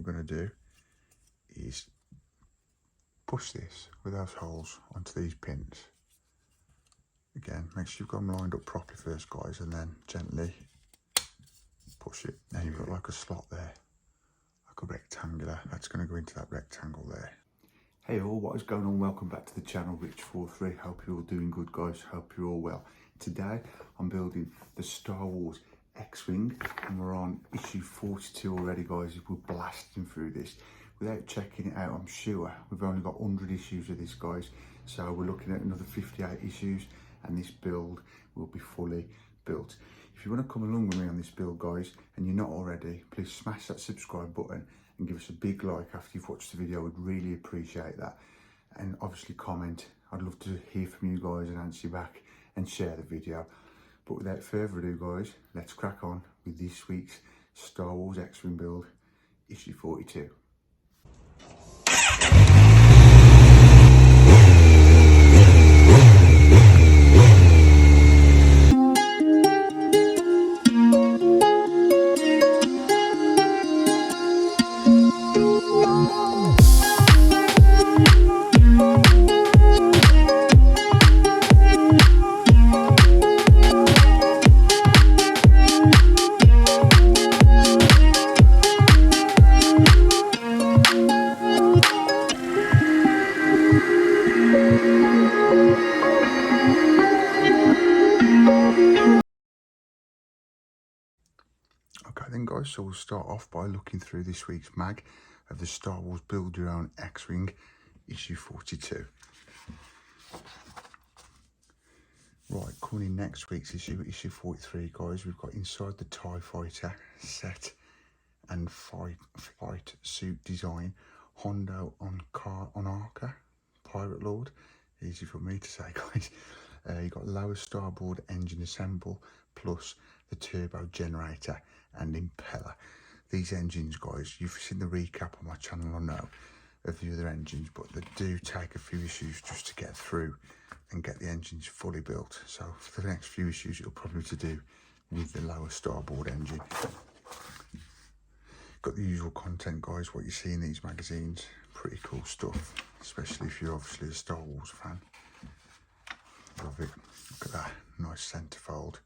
we're going to do is push this with those holes onto these pins. Again, make sure you've got them lined up properly first, guys, and then gently push it. Now you've got like a slot there, like a rectangular. That's going to go into that rectangle there. Hey all, what is going on? Welcome back to the channel, Rich43. Hope you're all doing good, guys. Hope you're all well. Today I'm building the Star Wars X-Wing, and we're on issue 42 already, guys. We're blasting through this. Without checking it out, I'm sure we've only got 100 issues of this, guys. So we're looking at another 58 issues, and this build will be fully built. If you want to come along with me on this build, guys, and you're not already, please smash that subscribe button and give us a big like after you've watched the video. I'd really appreciate that. And obviously comment. I'd love to hear from you guys and answer you back and share the video. But without further ado, guys, let's crack on with this week's Star Wars X-Wing build, issue 42. Okay then, guys, so we'll start off by looking through this week's mag of the Star Wars Build Your Own X-Wing issue 42. Right, coming in next week's issue 43, guys, we've got inside the TIE Fighter set and flight suit design, Hondo on Arca, Pirate Lord, easy for me to say, guys. You've got lower starboard engine assemble plus the turbo generator and impeller. These engines, guys, you've seen the recap on my channel, I know, of the other engines, but they do take a few issues just to get through and get the engines fully built. So for the next few issues, it'll probably be to do with the lower starboard engine. Got the usual content, guys, what you see in these magazines. Pretty cool stuff, especially if you're obviously a Star Wars fan. Love it. Look at that nice centerfold.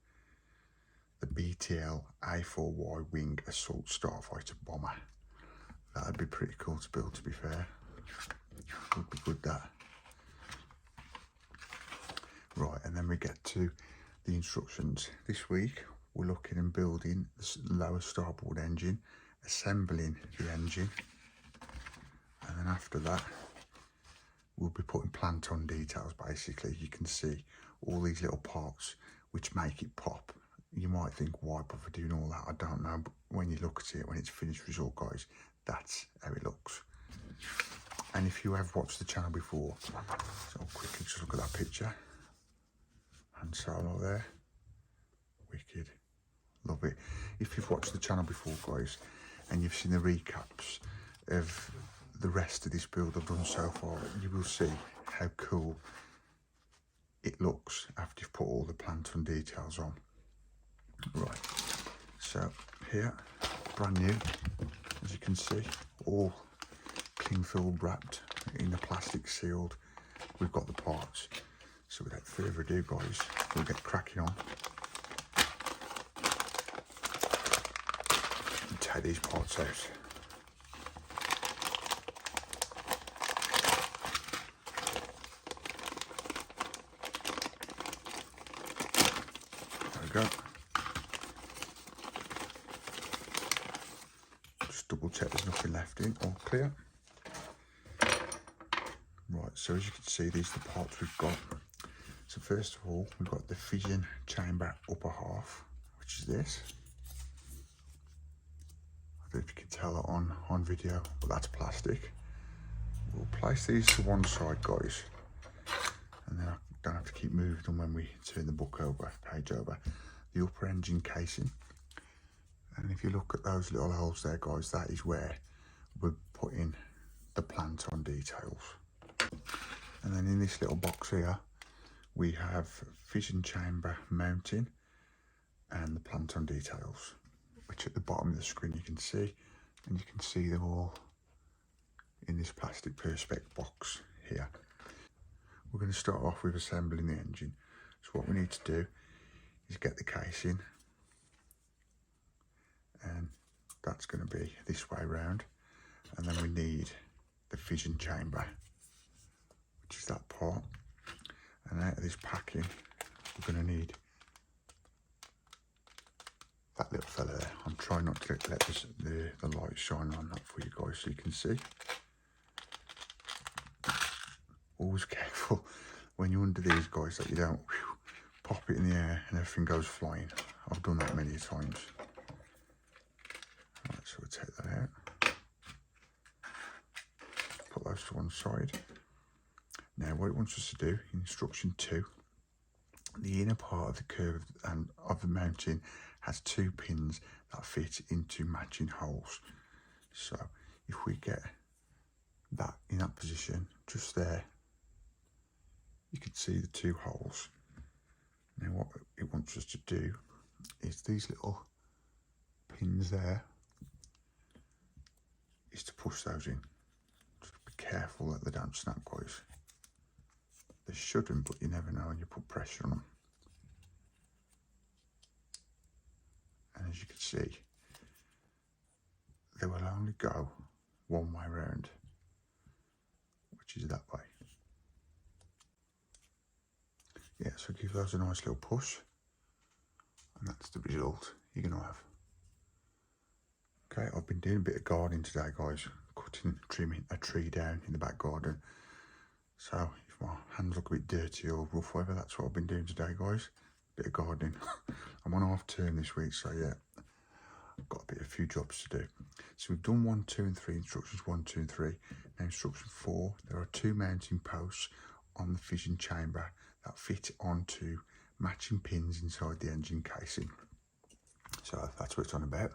The BTL A4Y Wing Assault Starfighter Bomber. That'd be pretty cool to build, to be fair. Would be good, that. Right, and then we get to the instructions. This week we're looking and building the lower starboard engine, assembling the engine, and then after that we'll be putting plant on details. Basically, you can see all these little parts which make it pop. You might think, why bother doing all that? I don't know, but when you look at it, when it's finished result, guys, that's how it looks. And if you have watched the channel before, so I'll quickly just look at that picture. Han Solo there, wicked, love it. If you've watched the channel before, guys, and you've seen the recaps of the rest of this build I've done so far, you will see how cool it looks after you've put all the plant and details on. Right, so here, brand new, as you can see, all cling film wrapped in the plastic sealed. We've got the parts. So without further ado, guys, we'll get cracking on and take these parts out. There we go. Just double check there's nothing left in, all clear. Right, so as you can see, these are the parts we've got. So first of all, we've got the fission chamber upper half, which is this. I don't know if you can tell that on video, but that's plastic. We'll place these to one side, guys, and then I don't have to keep moving them when we turn the book over, page over. The upper engine casing, and if you look at those little holes there, guys, that is where we're putting the plant on details. And then in this little box here, we have fission chamber mounting and the plant on details, which at the bottom of the screen you can see and you can see them all in this plastic perspex box here. We're going to start off with assembling the engine. So what we need to do is get the casing, and that's going to be this way round, and then we need the fission chamber, which is that part. And out of this packing we're going to need that little fella there. I'm trying not to let the light shine on that for you guys so you can see. Always careful when you're under these guys that you don't pop it in the air and everything goes flying. I've done that many times. Right, so we'll take that out. Put those to one side. Now what it wants us to do, in instruction 2, the inner part of the curve and of the mounting has 2 pins that fit into matching holes. So if we get that in that position, just there, you can see the 2 holes. Now what it wants us to do is these little pins there, is to push those in. Just be careful that they don't snap, guys. They shouldn't, but you never know when you put pressure on them. And as you can see, they will only go one way round, which is that way. Yeah, so give those a nice little push, and that's the result you're going to have. Okay, I've been doing a bit of gardening today, guys, trimming a tree down in the back garden. So if my hands look a bit dirty or rough, whatever, that's what I've been doing today, guys. Bit of gardening. I'm on half term this week, so yeah, I've got a few jobs to do. So we've done 1, 2 and 3, instructions 1, 2 and 3. Now instruction 4, there are 2 mounting posts on the fission chamber that fit onto matching pins inside the engine casing. So that's what it's on about.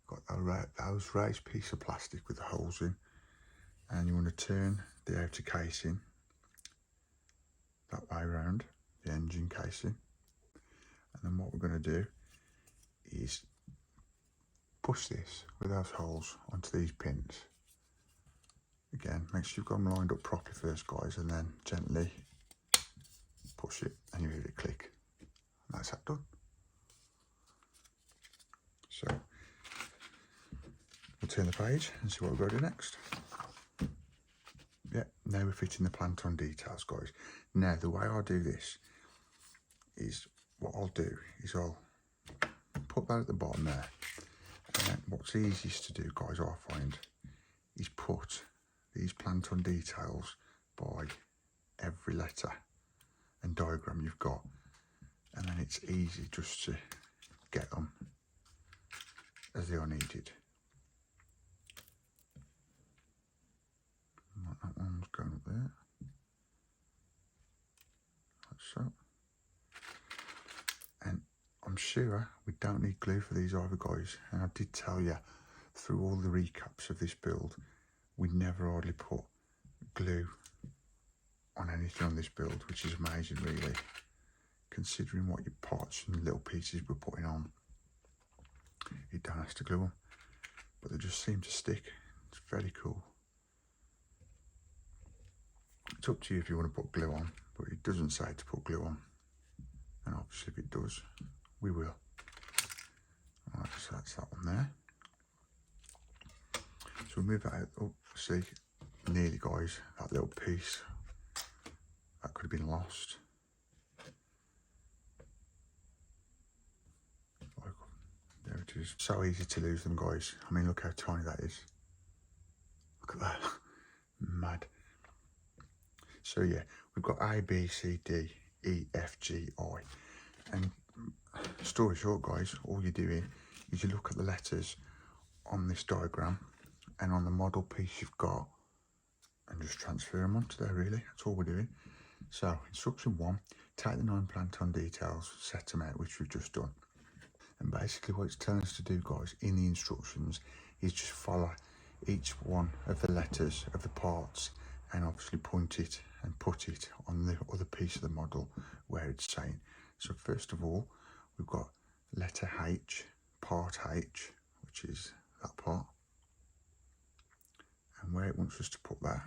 Got those raised piece of plastic with the holes in, and you want to turn the outer casing that way around, the engine casing. And then what we're going to do is push this with those holes onto these pins. Again, make sure you've got them lined up properly first, guys, and then gently push it and you hear it click. And that's that done. So we'll turn the page and see what we're going to do next. Yeah, now we're fitting the plant on details, guys. Now the way I'll do this is, what I'll do is I'll put that at the bottom there. And then what's easiest to do, guys, I find, is put these plant on details by every letter and diagram you've got, and then it's easy just to get them as they are needed. Right, that one's going up there, like so. And I'm sure we don't need glue for these either, guys, and I did tell you through all the recaps of this build, we never hardly put glue on anything on this build, which is amazing really, considering what your parts and little pieces we're putting on. You don't have to glue them, but they just seem to stick. It's very cool. It's up to you if you want to put glue on, but it doesn't say to put glue on, and obviously if it does, we will. Alright, so that's that one there. So we'll move that out. Oh, see, nearly, guys, that little piece that could have been lost. There it is. So easy to lose them, guys. I mean, look how tiny that is. Look at that. Mad. So yeah, we've got A, B, C, D, E, F, G, I. And story short, guys, all you're doing is you look at the letters on this diagram and on the model piece you've got and just transfer them onto there, really. That's all we're doing. So instruction 1, take the 9 plant on details, set them out, which we've just done. And basically what it's telling us to do, guys, in the instructions is just follow each one of the letters of the parts and obviously point it and put it on the other piece of the model where it's saying. So first of all, we've got letter H, part H, which is that part. And where it wants us to put that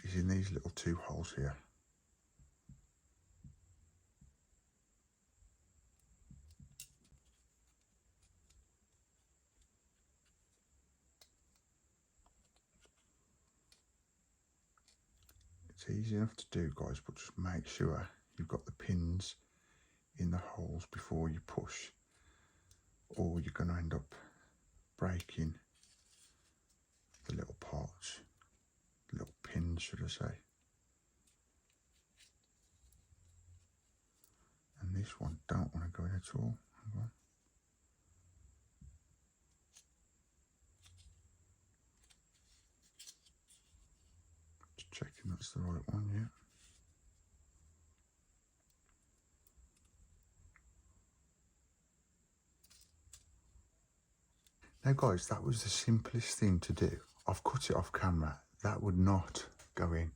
is in these little 2 holes here. It's easy enough to do, guys, but just make sure you've got the pins in the holes before you push, or you're going to end up breaking the little parts, little pins, should I say. And this one don't want to go in at all. Hang on. Just checking that's the right one, yeah. Now guys, that was the simplest thing to do. I've cut it off camera. That would not go in.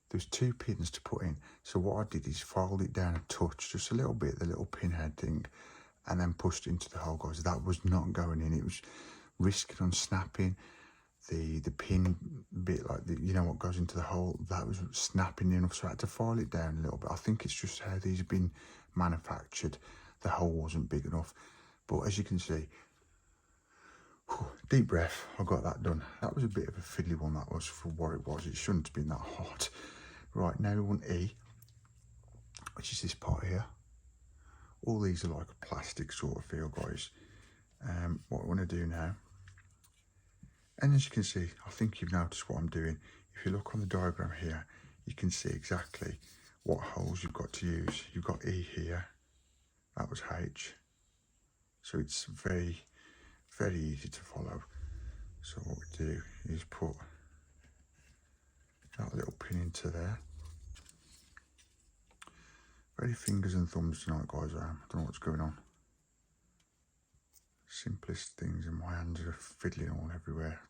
There's 2 pins to put in. So what I did is fold it down a touch, just a little bit, the little pinhead thing, and then pushed it into the hole, guys. That was not going in. It was risking on snapping. The pin bit, like you know what goes into the hole, that was snapping enough, so I had to file it down a little bit. I think it's just how these have been manufactured. The hole wasn't big enough. But as you can see, deep breath, I got that done. That was a bit of a fiddly one, that was, for what it was. It shouldn't have been that hot. Right, now we want E, which is this part here. All these are like a plastic sort of feel, guys. What I want to do now, and as you can see, I think you've noticed what I'm doing. If you look on the diagram here, you can see exactly what holes you've got to use. You've got E here, that was H. So it's very, very easy to follow. So what we do is put that little pin into there. Very fingers and thumbs tonight, guys. I don't know what's going on. Simplest things, and my hands are fiddling all everywhere.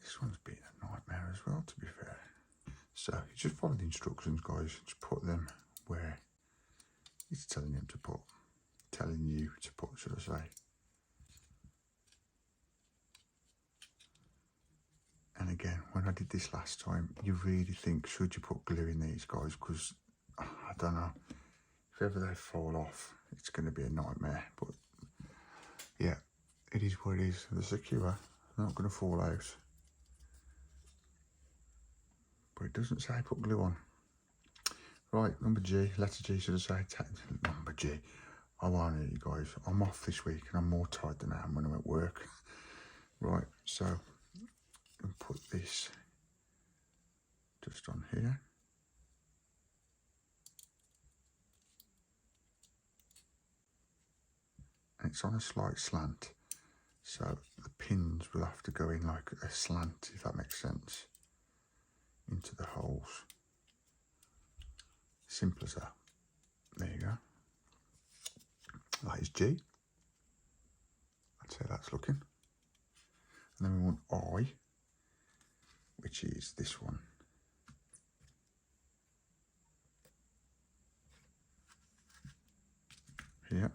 This one's been a nightmare as well, to be fair. So you just follow the instructions, guys. Just put them where it's telling you to put, should I say. And again, when I did this last time, you really think, should you put glue in these, guys? Because I don't know, if ever they fall off, it's going to be a nightmare. But yeah, it is what it is. They're secure, they're not going to fall out. But it doesn't say put glue on. Right, number G, letter G, should I say? Number G. I won't hear you guys. I'm off this week and I'm more tired than I am when I'm at work. Right, so and put this just on here. And it's on a slight slant, so the pins will have to go in like a slant, if that makes sense, into the holes. Simple as that. There you go. That is G. That's how that's looking. And then we want I, which is this one. Here.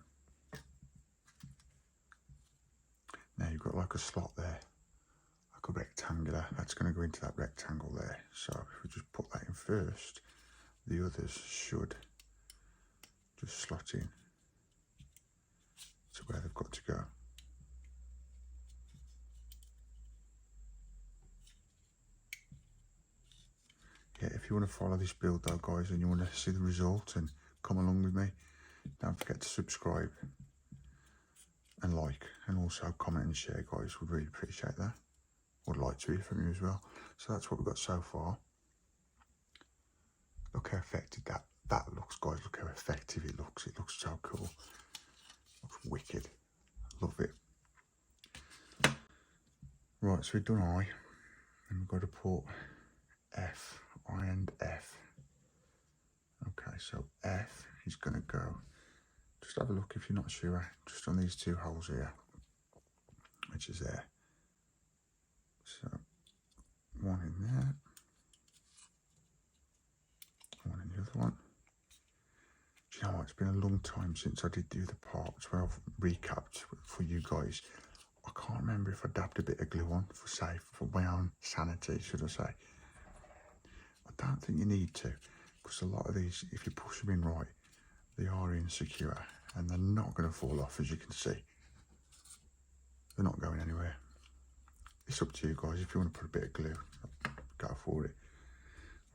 Now you've got like a slot there, like a rectangular. That's going to go into that rectangle there. So if we just put that in first, the others should just slot in to where they've got to go. Yeah, if you want to follow this build though, guys, and you want to see the result and come along with me, don't forget to subscribe and like, and also comment and share, guys. Would really appreciate that. Would like to hear from you as well. So that's what we've got so far. Look how effective that looks, guys. Look how effective it looks. It looks so cool. Looks wicked. Love it. Right, so we've done I, and we've got to put F. I and F. Okay, so F is going to go, just have a look if you're not sure, just on these 2 holes here, which is there. So one in there, one in the other one. you know what, it's been a long time since I did do the parts where I've recapped for you guys. I can't remember if I dabbed a bit of glue on for my own sanity, should I say. I don't think you need to, because a lot of these, if you push them in right, they are insecure and they're not going to fall off, as you can see. They're not going anywhere. It's up to you guys. If you want to put a bit of glue, go for it.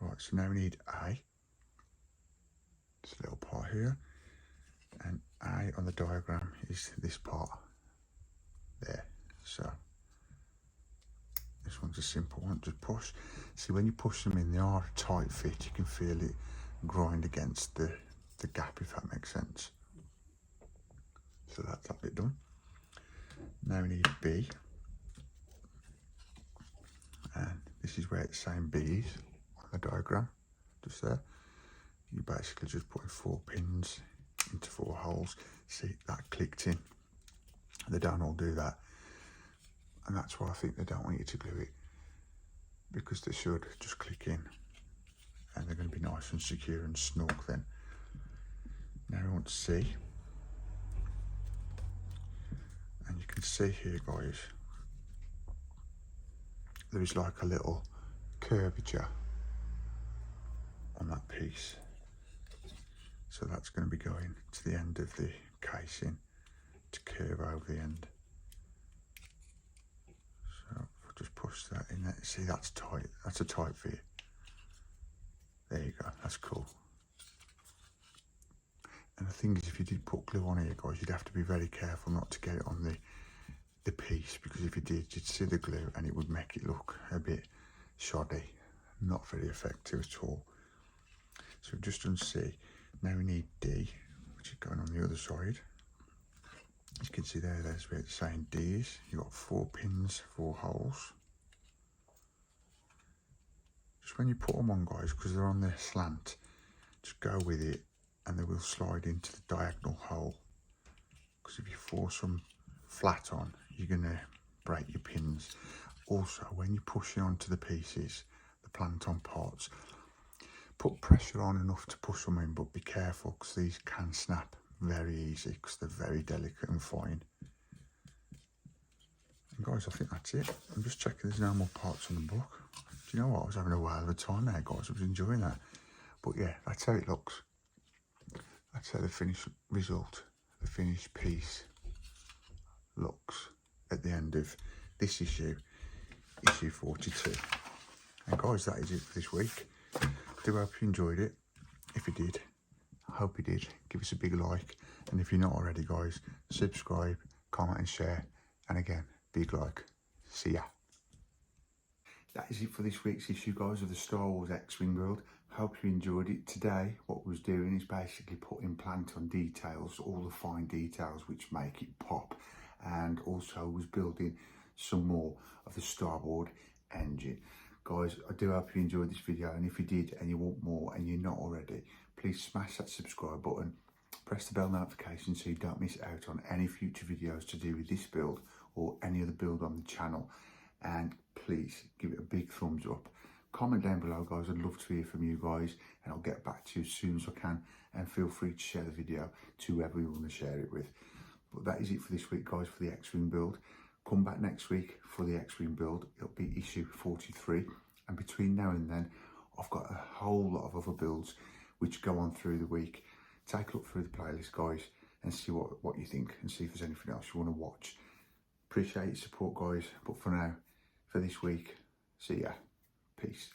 Right, so now we need A. This little part here, and A on the diagram is this part there. So this one's a simple one, just push. See, when you push them in, they are a tight fit. You can feel it grind against the gap, if that makes sense. So that's that bit done. Now we need B, and this is where it's saying B is on the diagram, just there. You basically just put 4 pins into 4 holes. See, that clicked in. They don't all do that, and that's why I think they don't want you to glue it, because they should just click in and they're going to be nice and secure and snug then. Now we want C, and you can see here, guys, there is like a little curvature on that piece. So that's going to be going to the end of the casing to curve over the end. So if I just push that in there, see, that's tight. That's a tight fit. There you go. That's cool. And the thing is, if you did put glue on here, guys, you'd have to be very careful not to get it on the piece, because if you did, you'd see the glue and it would make it look a bit shoddy, not very effective at all. So we've just done C. Now we need D, which is going on the other side. As you can see there, there's where it's saying D is. You've got 4 pins, 4 holes. Just when you put them on, guys, because they're on the slant, just go with it and they will slide into the diagonal hole. Because if you force them flat on, you're going to break your pins. Also, when you're pushing onto the pieces, the plant-on parts, put pressure on enough to push them in, but be careful, because these can snap very easy, because they're very delicate and fine. And guys, I think that's it. I'm just checking there's no more parts on the book. Do you know what? I was having a whale of a time there, guys. I was enjoying that. But yeah, that's how it looks. That's how the finished result, the finished piece, looks at the end of this issue 42. And guys, that is it for this week. I do hope you enjoyed it. If you did, I hope you did, give us a big like. And if you're not already, guys, subscribe, comment and share. And again, big like. See ya. That is it for this week's issue, guys, of the Star Wars X-Wing build. Hope you enjoyed it. Today, what we're doing is basically putting plant-on details, all the fine details which make it pop. And also was building some more of the starboard engine. Guys, I do hope you enjoyed this video, and if you did and you want more and you're not already, please smash that subscribe button, press the bell notification so you don't miss out on any future videos to do with this build or any other build on the channel. And please give it a big thumbs up. Comment down below, guys. I'd love to hear from you guys, and I'll get back to you as soon as I can. And feel free to share the video to whoever you want to share it with. But that is it for this week, guys, for the X-Wing build. Come back next week for the X-Wing build. It'll be issue 43. And between now and then, I've got a whole lot of other builds which go on through the week. Take a look through the playlist, guys, and see what you think, and see if there's anything else you want to watch. Appreciate your support, guys. But for now, for this week, see ya. Peace.